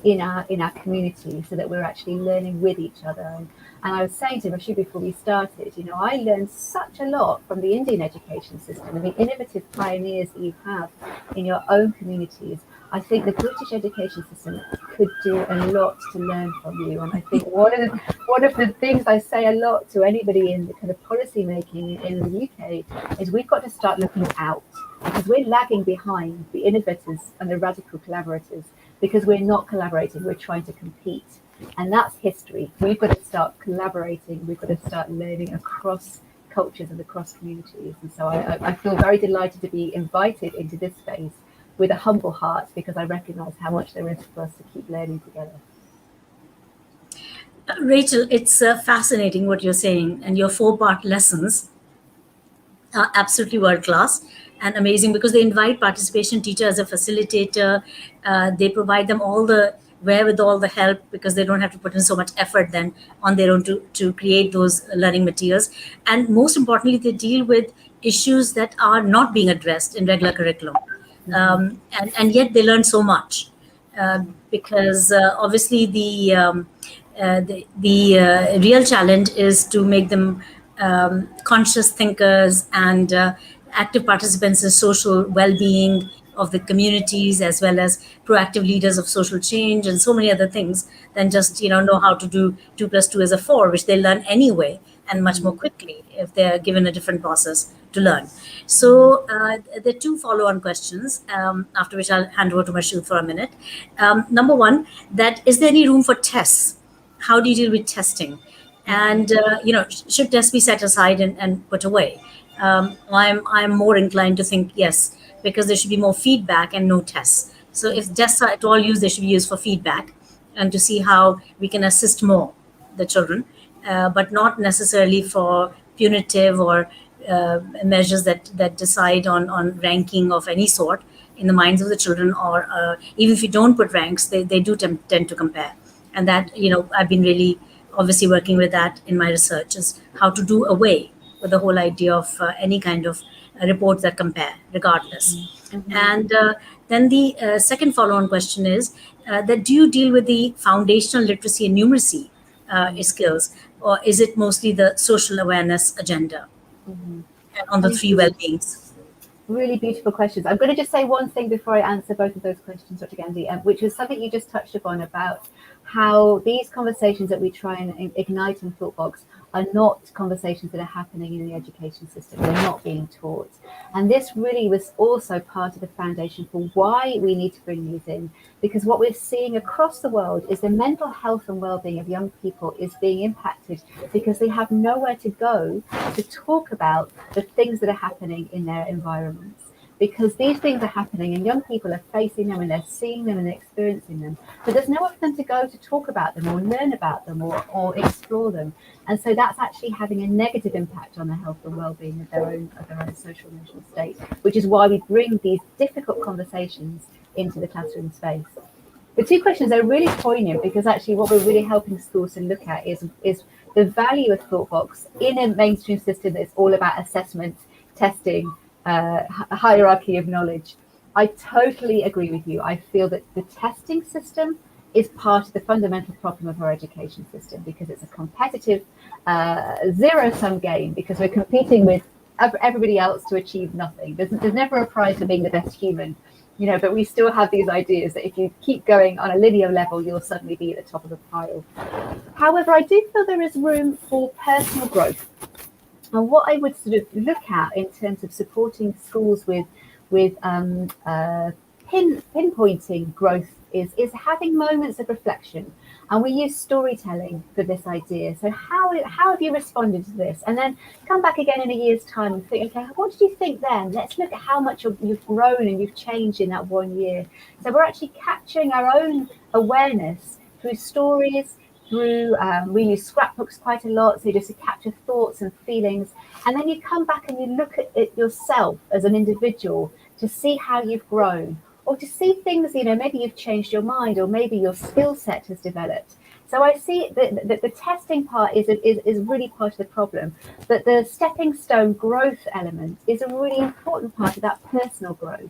[SPEAKER 2] in our community, so that we're actually learning with each other. And I was saying to Rashid before we started, I learned such a lot from the Indian education system and the innovative pioneers that you have in your own communities. I think the British education system could do a lot to learn from you. And I think one of the things I say a lot to anybody in the kind of policy making in the UK is we've got to start looking out, because we're lagging behind the innovators and the radical collaborators, because we're not collaborating, we're trying to compete. And that's history. We've got to start collaborating, we've got to start learning across cultures and across communities. And so I feel very delighted to be invited into this space with a humble heart, because I recognise how much there is for us to keep learning together.
[SPEAKER 3] Rachel, it's fascinating what you're saying, and your four-part lessons are absolutely world class and amazing, because they invite participation teacher as a facilitator. They provide them all the wherewithal, the help, because they don't have to put in so much effort then on their own to create those learning materials. And most importantly, they deal with issues that are not being addressed in regular curriculum. And yet they learn so much, because obviously the real challenge is to make them conscious thinkers and active participants in social well-being of the communities, as well as proactive leaders of social change and so many other things, than just know how to do 2 + 2 is 4, which they learn anyway and much more quickly if they're given a different process to learn. So there are two follow-on questions, after which I'll hand over to Mashood for a minute. Number one, that is there any room for tests? How do you deal with testing? And should tests be set aside and put away? I'm more inclined to think yes, because there should be more feedback and no tests. So if tests are at all used, they should be used for feedback and to see how we can assist more the children, but not necessarily for punitive or measures that decide on ranking of any sort in the minds of the children, or even if you don't put ranks, they do tend to compare. And that, I've been really obviously working with that in my research, is how to do away with the whole idea of any kind of reports that compare regardless. And then the second follow-on question is that do you deal with the foundational literacy and numeracy skills, or is it mostly the social awareness agenda on the three well-beings?
[SPEAKER 2] Really beautiful questions. I'm going to just say one thing before I answer both of those questions, Dr. Gandhi, which is something you just touched upon about how these conversations that we try and ignite in Thoughtbox are not conversations that are happening in the education system. They're not being taught. And this really was also part of the foundation for why we need to bring these in, because what we're seeing across the world is the mental health and well-being of young people is being impacted because they have nowhere to go to talk about the things that are happening in their environments. Because these things are happening and young people are facing them and they're seeing them and they're experiencing them. But there's nowhere for them to go to talk about them or learn about them or explore them. And so that's actually having a negative impact on the health and well-being of their own social emotional state, which is why we bring these difficult conversations into the classroom space. The two questions are really poignant because actually what we're really helping schools to look at is the value of Thoughtbox in a mainstream system that's all about assessment, testing, a hierarchy of knowledge. I totally agree with you. I feel that the testing system is part of the fundamental problem of our education system because it's a competitive zero-sum game because we're competing with everybody else to achieve nothing. There's never a prize for being the best human, but we still have these ideas that if you keep going on a linear level, you'll suddenly be at the top of the pile. However, I do feel there is room for personal growth. And what I would sort of look at in terms of supporting schools with pinpointing growth is having moments of reflection. And we use storytelling for this idea. So how have you responded to this? And then come back again in a year's time and think, okay, what did you think then? Let's look at how much you've grown and you've changed in that 1 year. So we're actually capturing our own awareness through stories, through we use scrapbooks quite a lot, so just to capture thoughts and feelings, and then you come back and you look at it yourself as an individual to see how you've grown, or to see things, maybe you've changed your mind, or maybe your skill set has developed. So I see that the testing part is really part of the problem, but the stepping stone growth element is a really important part of that personal growth.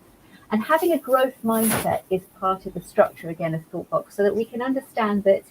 [SPEAKER 2] And having a growth mindset is part of the structure, again, of Thoughtbox, so that we can understand that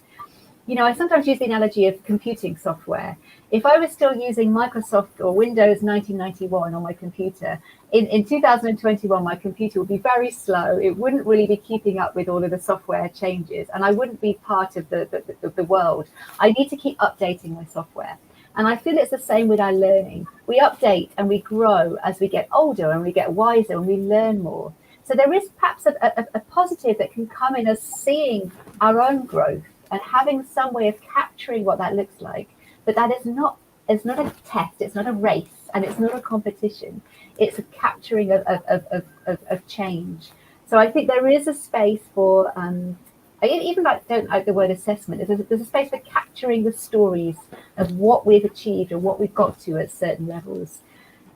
[SPEAKER 2] I sometimes use the analogy of computing software. If I was still using Microsoft or Windows 1991 on my computer, in 2021, my computer would be very slow. It wouldn't really be keeping up with all of the software changes, and I wouldn't be part of the world. I need to keep updating my software. And I feel it's the same with our learning. We update and we grow as we get older and we get wiser and we learn more. So there is perhaps a positive that can come in as seeing our own growth and having some way of capturing what that looks like. But that is not, it's not a test, it's not a race, and it's not a competition. It's a capturing of change. So I think there is a space for, I even don't like the word assessment. There's a space for capturing the stories of what we've achieved or what we've got to at certain levels.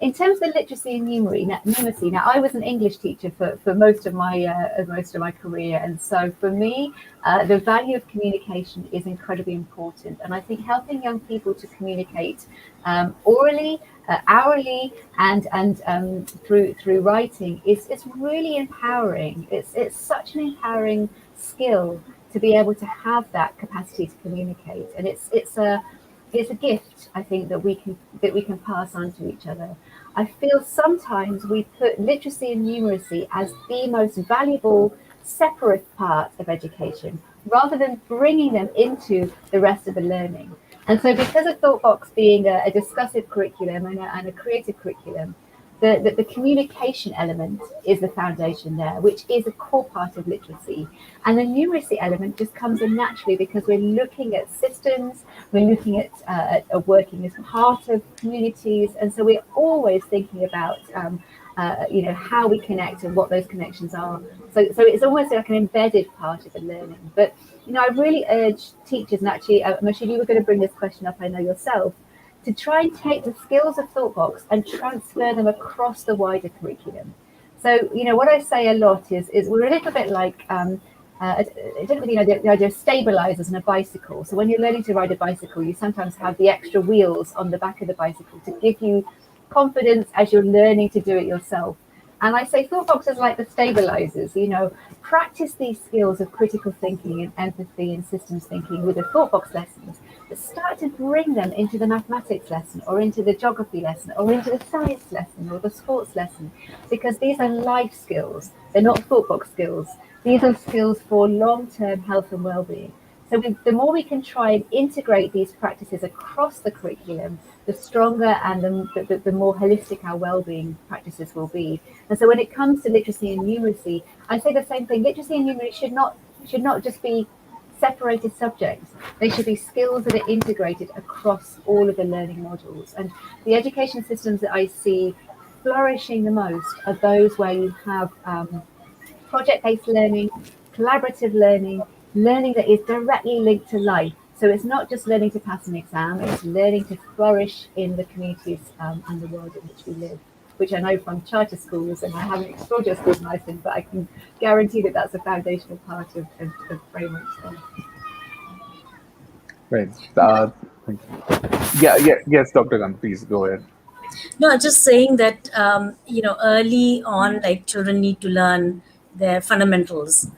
[SPEAKER 2] In terms of literacy and numeracy, now I was an English teacher for most of my career, and so for me, the value of communication is incredibly important. And I think helping young people to communicate orally, hourly, and through writing is really empowering. It's such an empowering skill to be able to have that capacity to communicate, and it's a gift, I think, that we can pass on to each other. I feel sometimes we put literacy and numeracy as the most valuable separate part of education, rather than bringing them into the rest of the learning. And so because of Thoughtbox being a discussive curriculum and a creative curriculum, the communication element is the foundation there, which is a core part of literacy. And the numeracy element just comes in naturally because we're looking at systems, we're looking at working as part of communities. And so we're always thinking about, how we connect and what those connections are. So it's almost like an embedded part of the learning. But, I really urge teachers, and actually, Moshe, you were going to bring this question up, I know yourself, to try and take the skills of Thoughtbox and transfer them across the wider curriculum. So, what I say a lot is we're a little bit like, I don't really know the idea of stabilizers on a bicycle. So when you're learning to ride a bicycle, you sometimes have the extra wheels on the back of the bicycle to give you confidence as you're learning to do it yourself. And I say Thoughtbox is like the stabilizers, practice these skills of critical thinking and empathy and systems thinking with the Thoughtbox lessons, but start to bring them into the mathematics lesson or into the geography lesson or into the science lesson or the sports lesson, because these are life skills. They're not Thoughtbox skills. These are skills for long-term health and well-being. So the more we can try and integrate these practices across the curriculum, the stronger and the more holistic our well-being practices will be. And so when it comes to literacy and numeracy, I say the same thing. Literacy and numeracy should not just be separated subjects. They should be skills that are integrated across all of the learning modules. And the education systems that I see flourishing the most are those where you have project-based learning, collaborative learning, learning that is directly linked to life. So it's not just learning to pass an exam, it's learning to flourish in the communities and the world in which we live, which I know from charter schools, and I haven't explored your schools, Martin, but I can guarantee that that's a foundational part of frameworks there.
[SPEAKER 1] Right. Thank you. Yeah, yeah, yes, Dr. Gant, please go ahead.
[SPEAKER 3] No, just saying that early on, like children need to learn their fundamentals,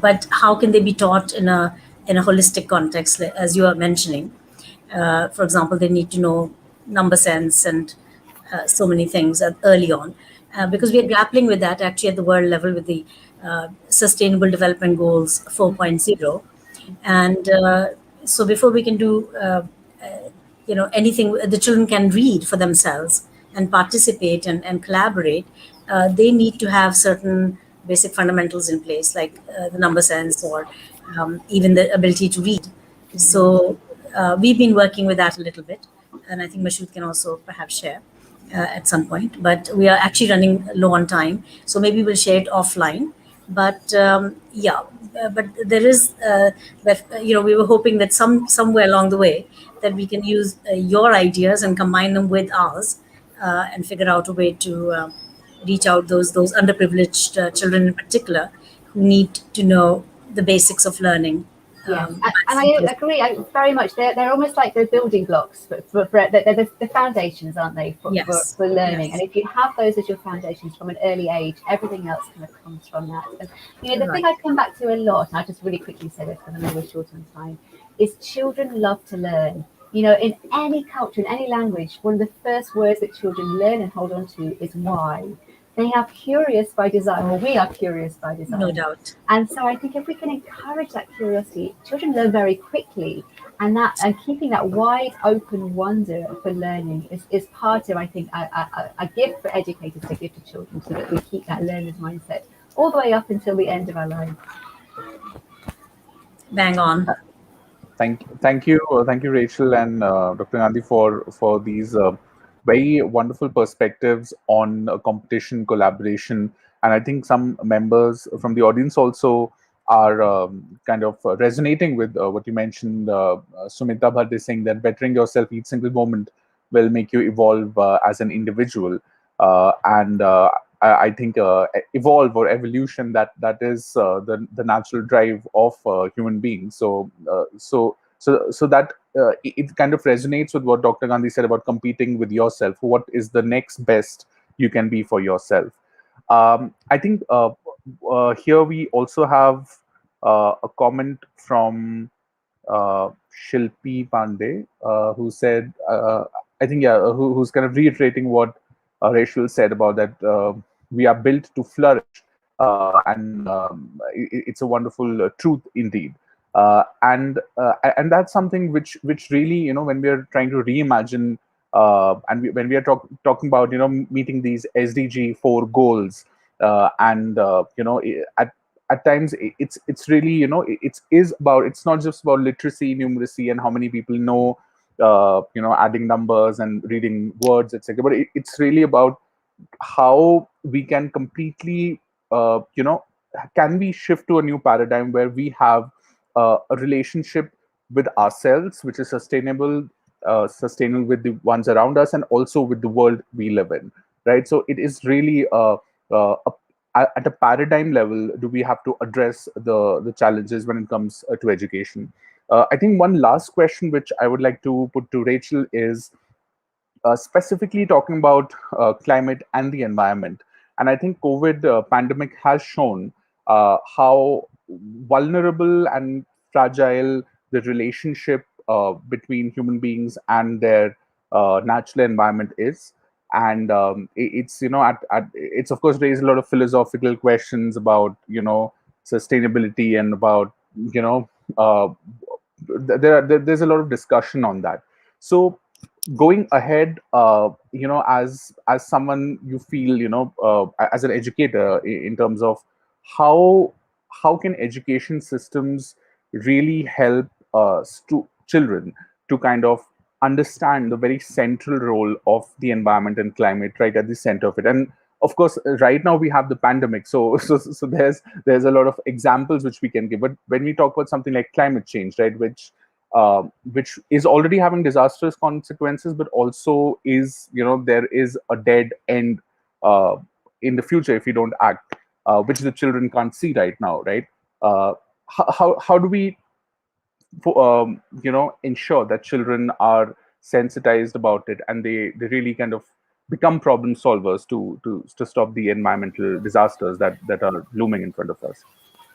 [SPEAKER 3] but how can they be taught in a holistic context, like, as you are mentioning? For example, they need to know number sense and so many things early on, because we are grappling with that actually at the world level with the Sustainable Development Goals 4.0, and so before we can do anything the children can read for themselves and participate and collaborate, they need to have certain basic fundamentals in place, like the number sense, or even the ability to read. So we've been working with that a little bit, and I think Mashood can also perhaps share at some point. But we are actually running low on time, so maybe we'll share it offline. But yeah, but there is, but we were hoping that somewhere along the way that we can use your ideas and combine them with ours, and figure out a way to reach out those underprivileged children in particular who need to know the basics of learning.
[SPEAKER 2] Yes,
[SPEAKER 3] By
[SPEAKER 2] and I
[SPEAKER 3] simple.
[SPEAKER 2] agree. Very much. They're almost like the building blocks they're the foundations, aren't they,
[SPEAKER 3] Yes,
[SPEAKER 2] for learning? And
[SPEAKER 3] yes,
[SPEAKER 2] if you have those as your foundations from an early age, everything else kind of comes from that. And the thing
[SPEAKER 3] right.
[SPEAKER 2] I come back to a lot, and I'll just really quickly say this because I know we're short on time, is children love to learn. In any culture, in any language, one of the first words that children learn and hold on to is why. They are curious by design, or we are curious by
[SPEAKER 3] No
[SPEAKER 2] design.
[SPEAKER 3] doubt.
[SPEAKER 2] And so I think if we can encourage that curiosity, children learn very quickly, and keeping that wide open wonder for learning is part of, I think, a gift for educators to give to children, so that we keep that learner's mindset all the way up until the end of our lives.
[SPEAKER 3] Bang on.
[SPEAKER 1] Thank you, Rachel and Dr. Gandhi for these very wonderful perspectives on competition, collaboration, and I think some members from the audience also are kind of resonating with what you mentioned. Sumita Bhatt is saying that bettering yourself each single moment will make you evolve as an individual, and I think evolve or evolution, that is the natural drive of human beings. So that it kind of resonates with what Dr. Gandhi said about competing with yourself. What is the next best you can be for yourself? I think here we also have a comment from Shilpi Pandey, who said, I think, yeah, who's kind of reiterating what Rachel said about that we are built to flourish, and it's a wonderful truth indeed. And that's something which really, when we are trying to reimagine, when we are talking about meeting these SDG 4 goals, at times it's really, it's not just about literacy, numeracy, and how many people know adding numbers and reading words, etc., but it's really about how we can completely can we shift to a new paradigm where we have a relationship with ourselves which is sustainable with the ones around us, and also with the world we live in, right? So it is really at a paradigm level, do we have to address the challenges when it comes to education. I think one last question which I would like to put to Rachel is specifically talking about climate and the environment. And I think COVID pandemic has shown how vulnerable and fragile the relationship between human beings and their natural environment is. And it's it's of course raised a lot of philosophical questions about sustainability, and about there's a lot of discussion on that. So going ahead, as someone, you feel, as an educator, in terms of how can education systems really help children to kind of understand the very central role of the environment and climate right at the center of it. And of course, right now we have the pandemic, so there's a lot of examples which we can give. But when we talk about something like climate change, right, which is already having disastrous consequences, but also is, there is a dead end uh, in the future if you don't act, which the children can't see right now, right? uh, how do we ensure that children are sensitized about it, and they really kind of become problem solvers to stop the environmental disasters that are looming in front of us?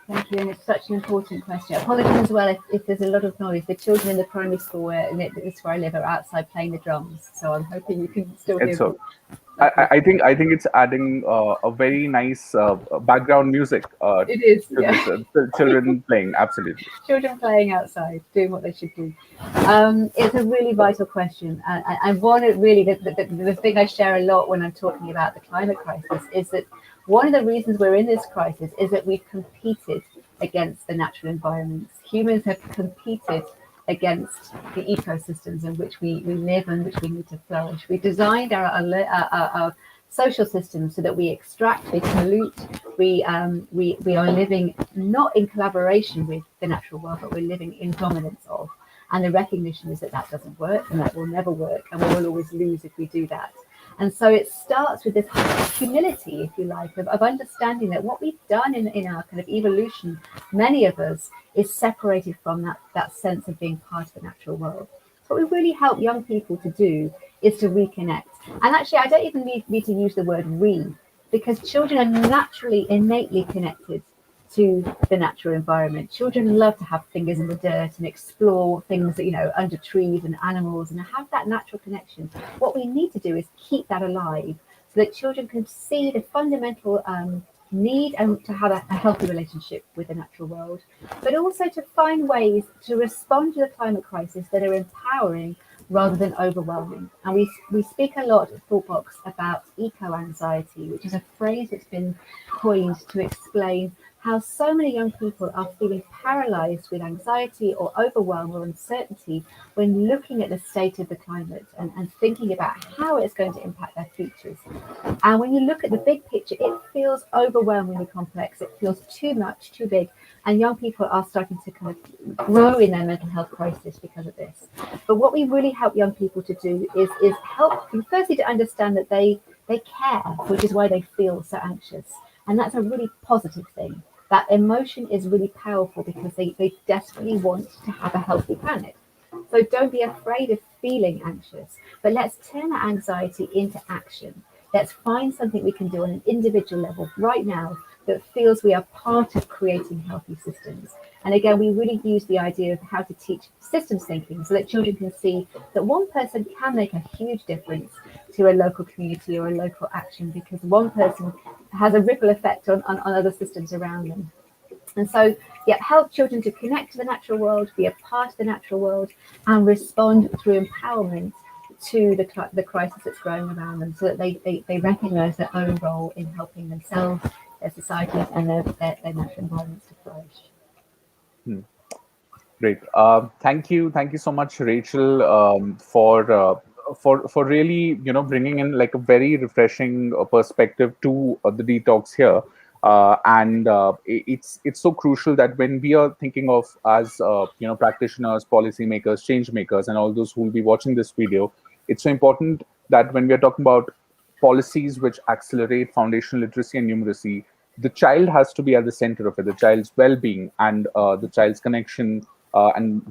[SPEAKER 2] Thank you, and it's such an important question. Apologies as well if there's a lot of noise. The children in the primary school it's where I live are outside playing the drums, so I'm hoping you can still hear
[SPEAKER 1] It's
[SPEAKER 2] me.
[SPEAKER 1] so I think it's adding a very nice background music
[SPEAKER 2] It is,
[SPEAKER 1] to
[SPEAKER 2] yeah.
[SPEAKER 1] this, children playing. Absolutely.
[SPEAKER 2] Children playing outside, doing what they should do. It's a really vital question, and one really the thing I share a lot when I'm talking about the climate crisis is that one of the reasons we're in this crisis is that we've competed against the natural environments. Humans have competed against the ecosystems in which we live and which we need to flourish. We designed our social systems so that we extract, we pollute, we are living not in collaboration with the natural world, but we're living in dominance of. And the recognition is that that doesn't work and that will never work, and we will always lose if we do that. And so it starts with this humility, if you like, of understanding that what we've done in our kind of evolution, many of us, is separated from that sense of being part of the natural world. So what we really help young people to do is to reconnect. And actually, I don't even need to use the word re, because children are naturally, innately connected to the natural environment. Children love to have fingers in the dirt and explore things, under trees and animals, and have that natural connection. What we need to do is keep that alive so that children can see the fundamental need and to have a healthy relationship with the natural world, but also to find ways to respond to the climate crisis that are empowering rather than overwhelming. And we speak a lot at Thoughtbox about eco-anxiety, which is a phrase that's been coined to explain how so many young people are feeling paralyzed with anxiety or overwhelm or uncertainty when looking at the state of the climate and thinking about how it's going to impact their futures. And when you look at the big picture, it feels overwhelmingly complex. It feels too much, too big. And young people are starting to kind of grow in their mental health crisis because of this. But what we really help young people to do is help them firstly to understand that they care, which is why they feel so anxious. And that's a really positive thing. That emotion is really powerful because they desperately want to have a healthy planet. So don't be afraid of feeling anxious, but let's turn that anxiety into action. Let's find something we can do on an individual level right now that feels we are part of creating healthy systems. And again, we really use the idea of how to teach systems thinking so that children can see that one person can make a huge difference to a local community or a local action, because one person has a ripple effect on other systems around them. And so, yeah, help children to connect to the natural world, be a part of the natural world, and respond through empowerment to the crisis that's growing around them, so that they recognise their own role in helping themselves, their societies, and their natural environments to flourish.
[SPEAKER 1] Hmm. Great. Thank you so much, Rachel, for really, bringing in like a very refreshing perspective to the detox here. And it's so crucial that when we are thinking of, as practitioners, policymakers, change makers, and all those who will be watching this video, it's so important that when we are talking about policies which accelerate foundational literacy and numeracy, the child has to be at the center of it. The child's well-being and the child's connection, and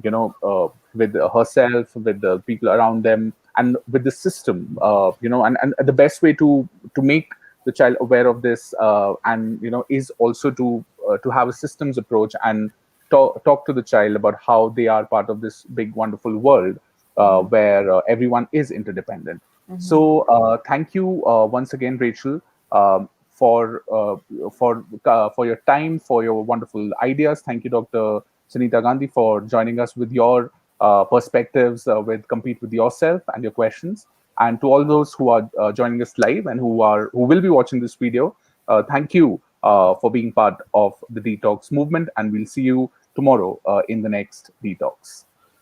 [SPEAKER 1] with herself, with the people around them, and with the system. And the best way to make the child aware of this, and is also to have a systems approach and talk to the child about how they are part of this big wonderful world,
[SPEAKER 2] Mm-hmm.
[SPEAKER 1] where everyone is interdependent.
[SPEAKER 2] Mm-hmm.
[SPEAKER 1] So thank you once again, Rachel, for your time, for your wonderful ideas. Thank you, Dr. Sunita Gandhi, for joining us with your perspectives with Compete with Yourself and your questions. And to all those who are joining us live and who will be watching this video, thank you for being part of the Detox movement. And we'll see you tomorrow in the next Detox.